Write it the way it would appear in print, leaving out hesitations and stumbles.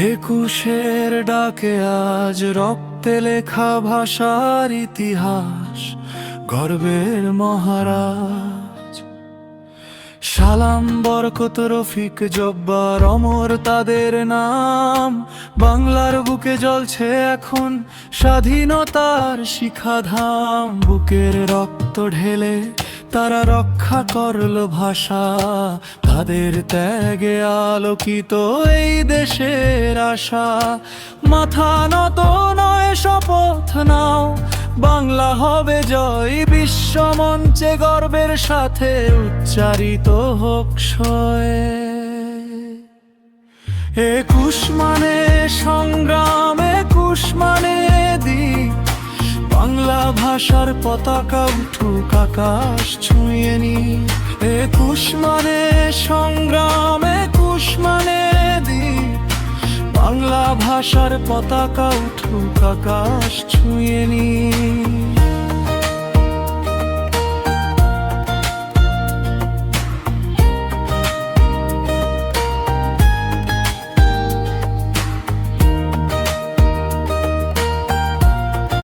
একুশের ডাকে আজ রক্তে লেখা ভাষার ইতিহাস, গর্বের মহারাজ। সালাম, বরকত, রফিক, জব্বার, অমর তাদের নাম। বাংলার বুকে জ্বলছে এখন স্বাধীনতার শিখাধাম। বুকের রক্ত ঢেলে তারা রক্ষা করল ভাষা, তাদের ত্যাগে আলোকিত এই দেশের আশা। মাথা নত নয়, শপথ নাও, বাংলা হবে জয়। বিশ্ব মঞ্চে গর্বের সাথে উচ্চারিত হোক সয়। একুশ মানে সংগ্রাম, একুশ মানে দিক। বাংলা ভাষার পতাকা উঠুক আকাশ ছুঁয়ে নি। একুশ মানে সংগ্রাম, একুশ মানে দিক। বাংলা ভাষার পতাকা উঠুক আকাশ ছুঁয়ে নি।